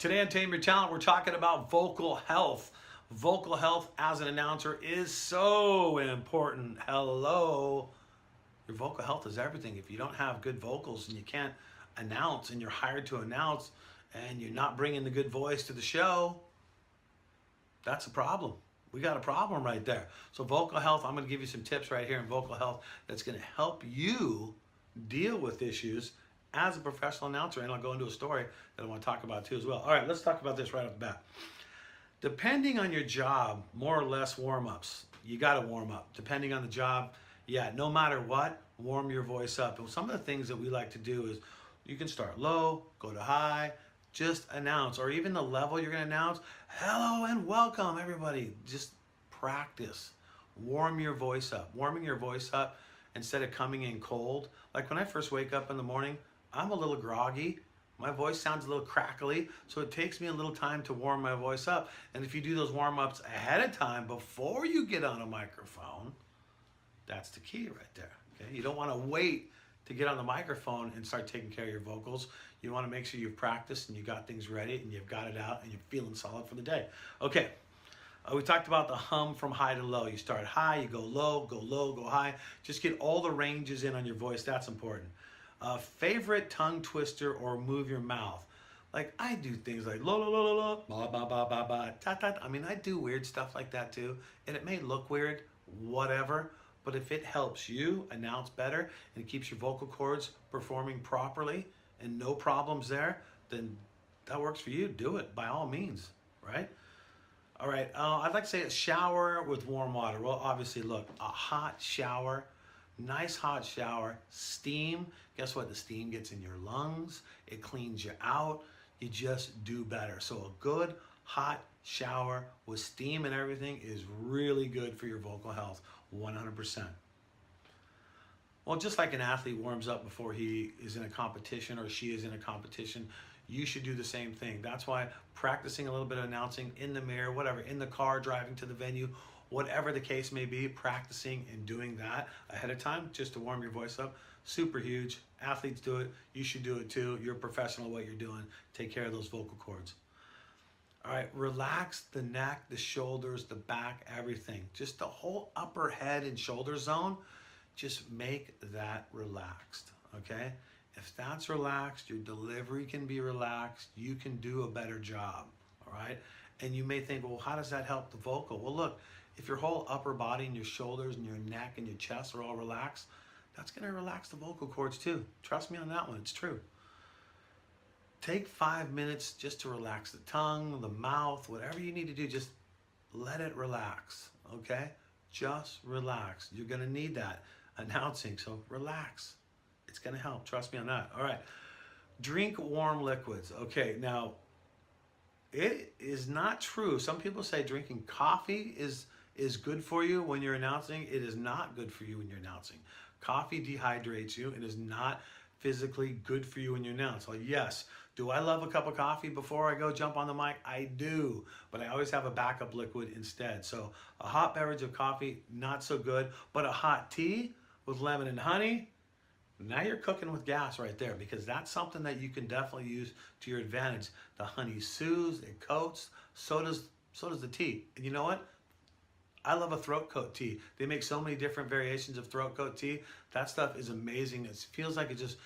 Today on Tame Your Talent, we're talking about vocal health. Vocal health as an announcer is so important. Hello. Your vocal health is everything. If you don't have good vocals and you can't announce and you're hired to announce and you're not bringing the good voice to the show, that's a problem. We got a problem right there. So vocal health, I'm going to give you some tips right here in vocal health that's going to help you deal with issues as a professional announcer, and I'll go into a story that I want to talk about too as well. All right, let's talk about this right off the bat. Depending on your job, more or less warm-ups. You got to warm up. Depending on the job, yeah, no matter what, warm your voice up. And some of the things that we like to do is you can start low, go to high, just announce, or even the level you're going to announce. Hello and welcome, everybody. Just practice. Warm your voice up. Warming your voice up instead of coming in cold. Like when I first wake up in the morning, I'm a little groggy. My voice sounds a little crackly, so it takes me a little time to warm my voice up. And if you do those warm-ups ahead of time before you get on a microphone, that's the key right there. Okay? You don't want to wait to get on the microphone and start taking care of your vocals. You want to make sure you've practiced and you got things ready and you've got it out and you're feeling solid for the day. Okay, we talked about the hum from high to low. You start high, you go low, go high. Just get all the ranges in on your voice. That's important. Favorite tongue twister or move your mouth. Like I do things like lo lo lo lo lo, ba ba ba ba ba, ta ta. I mean, I do weird stuff like that too, and it may look weird, whatever. But if it helps you announce better and it keeps your vocal cords performing properly and no problems there, then that works for you. Do it by all means, right? All right, I'd like to say a shower with warm water. Well, obviously, look, a hot shower, nice hot shower, steam. Guess what? The steam gets in your lungs. It cleans you out. You just do better. So a good hot shower with steam and everything is really good for your vocal health, 100%. Well, just like an athlete warms up before he is in a competition or she is in a competition, you should do the same thing. That's why practicing a little bit of announcing in the mirror, whatever, in the car, driving to the venue, whatever the case may be, practicing and doing that ahead of time just to warm your voice up, super huge. Athletes do it. You should do it too. You're a professional at what you're doing. Take care of those vocal cords. All right, relax the neck, the shoulders, the back, everything. Just the whole upper head and shoulder zone, just make that relaxed, okay? If that's relaxed, your delivery can be relaxed, you can do a better job, all right? And you may think, well, how does that help the vocal? Well, look, if your whole upper body and your shoulders and your neck and your chest are all relaxed, that's gonna relax the vocal cords too. Trust me on that one, it's true. Take 5 minutes just to relax the tongue, the mouth, whatever you need to do, just let it relax, okay? Just relax. You're gonna need that announcing, so relax. It's gonna help, trust me on that. All right, drink warm liquids. Okay, now, it is not true. Some people say drinking coffee is good for you when you're announcing. It is not good for you when you're announcing. Coffee dehydrates you and is not physically good for you when you announce. Well, yes, do I love a cup of coffee before I go jump on the mic? I do, but I always have a backup liquid instead. So a hot beverage of coffee, not so good, but a hot tea with lemon and honey, now you're cooking with gas right there, because that's something that you can definitely use to your advantage. The honey soothes, it coats, so does the tea. And you know what? I love a throat coat tea. They make so many different variations of throat coat tea. That stuff is amazing. It feels like it just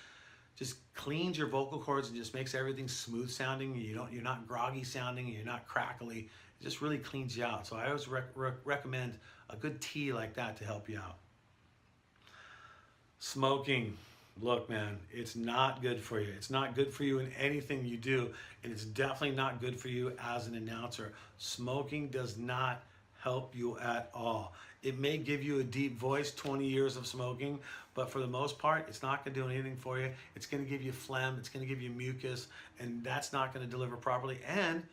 cleans your vocal cords and just makes everything smooth sounding. You're not groggy sounding, and you're not crackly. It just really cleans you out. So I always recommend a good tea like that to help you out. Smoking. Look, man, it's not good for you. It's not good for you in anything you do, and it's definitely not good for you as an announcer. Smoking does not help you at all. It may give you a deep voice, 20 years of smoking, but for the most part, it's not gonna do anything for you. It's gonna give you phlegm, it's gonna give you mucus, and that's not gonna deliver properly. And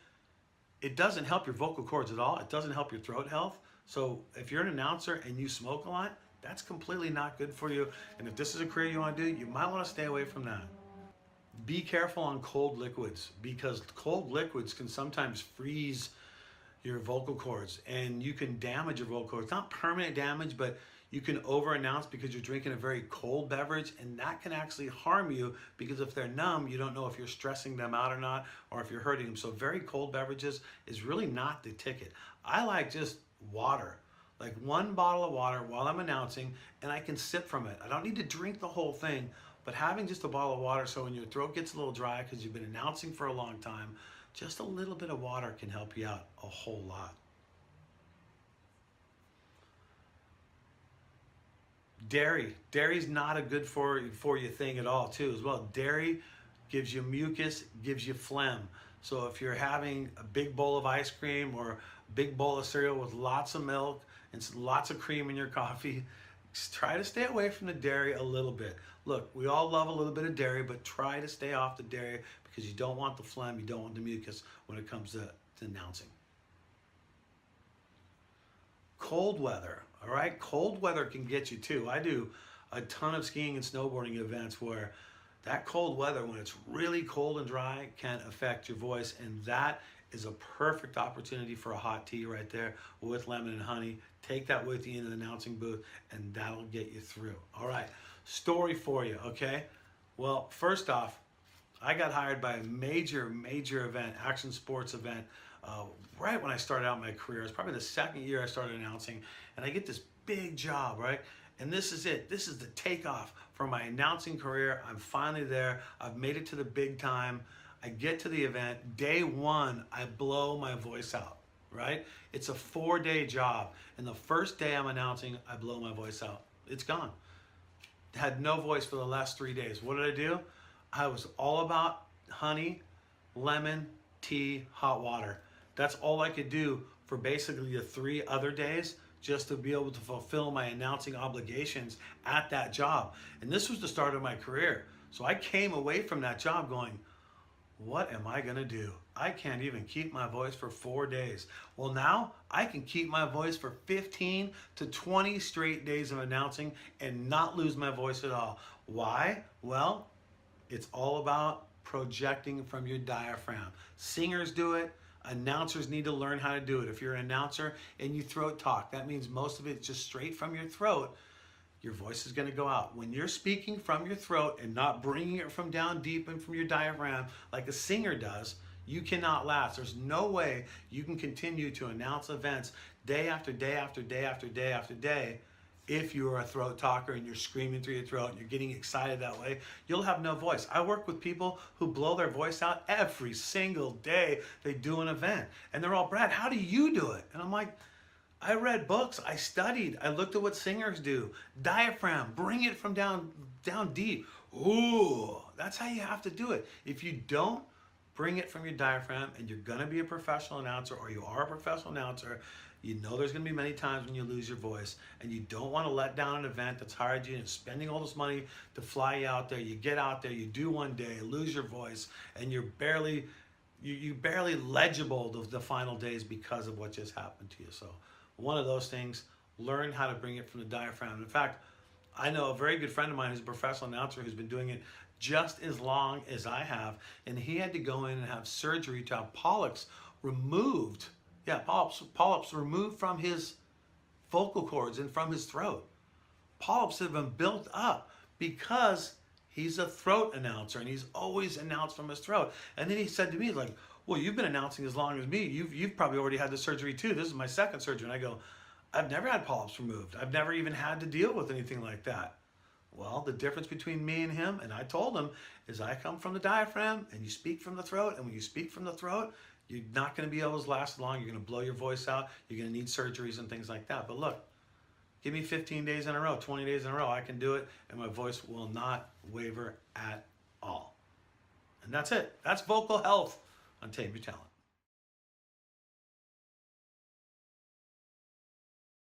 it doesn't help your vocal cords at all. It doesn't help your throat health. So if you're an announcer and you smoke a lot, that's completely not good for you. And if this is a career you wanna do, you might wanna stay away from that. Be careful on cold liquids, because cold liquids can sometimes freeze your vocal cords and you can damage your vocal cords. Not permanent damage, but You can over-announce because you're drinking a very cold beverage, and that can actually harm you because if they're numb, you don't know if you're stressing them out or not, or if you're hurting them. So very cold beverages is really not the ticket. I like just water, like one bottle of water while I'm announcing, and I can sip from it. I don't need to drink the whole thing, but having just a bottle of water so when your throat gets a little dry because you've been announcing for a long time, just a little bit of water can help you out a whole lot. Dairy's not a good for you thing at all too as well. Dairy gives you mucus, gives you phlegm. So if you're having a big bowl of ice cream or a big bowl of cereal with lots of milk and lots of cream in your coffee, try to stay away from the dairy a little bit. Look, we all love a little bit of dairy, but try to stay off the dairy because you don't want the phlegm, you don't want the mucus when it comes to announcing. Cold weather. All right, cold weather can get you too. I do a ton of skiing and snowboarding events where that cold weather, when it's really cold and dry, can affect your voice, and that is a perfect opportunity for a hot tea right there with lemon and honey. Take that with you into the announcing booth, and that'll get you through. All right, story for you, okay? Well, first off, I got hired by a major event, action sports event, right when I started out my career. It was probably the second year I started announcing, and I get this big job, right? And this is it. This is the takeoff for my announcing career. I'm finally there. I've made it to the big time. I get to the event. Day one, I blow my voice out, right? It's a 4-day job. And the first day I'm announcing, I blow my voice out. It's gone. Had no voice for the last 3 days. What did I do? I was all about honey, lemon, tea, hot water. That's all I could do for basically the 3 other days just to be able to fulfill my announcing obligations at that job. And this was the start of my career. So I came away from that job going, what am I gonna do? I can't even keep my voice for 4 days. Well, now I can keep my voice for 15 to 20 straight days of announcing and not lose my voice at all. Why? Well, it's all about projecting from your diaphragm. Singers do it. Announcers need to learn how to do it. If you're an announcer and you throat talk, that means most of it's just straight from your throat. Your voice is going to go out. When you're speaking from your throat and not bringing it from down deep and from your diaphragm like a singer does, you cannot last. There's no way you can continue to announce events day after day after day after day after day. If you're a throat talker and you're screaming through your throat and you're getting excited that way, you'll have no voice. I work with people who blow their voice out every single day they do an event. And they're all, Brad, how do you do it? And I'm like, I read books, I studied, I looked at what singers do. Diaphragm, bring it from down deep. Ooh, that's how you have to do it. If you don't bring it from your diaphragm and you're gonna be a professional announcer or you are a professional announcer, you know there's gonna be many times when you lose your voice and you don't wanna let down an event that's hired you and spending all this money to fly you out there. You get out there, you do one day, lose your voice, and you're barely legible the final days because of what just happened to you. So one of those things, learn how to bring it from the diaphragm. In fact, I know a very good friend of mine who's a professional announcer who's been doing it just as long as I have, and he had to go in and have surgery to have polyps removed. Yeah, polyps removed from his vocal cords and from his throat. Polyps have been built up because he's a throat announcer and he's always announced from his throat. And then he said to me, like, well, you've been announcing as long as me. You've probably already had the surgery too. This is my second surgery. And I go, I've never had polyps removed. I've never even had to deal with anything like that. Well, the difference between me and him, and I told him, is I come from the diaphragm and you speak from the throat. And when you speak from the throat, you're not going to be able to last long. You're going to blow your voice out. You're going to need surgeries and things like that. But look, give me 15 days in a row, 20 days in a row. I can do it, and my voice will not waver at all. And that's it. That's vocal health on Tame Your Talent.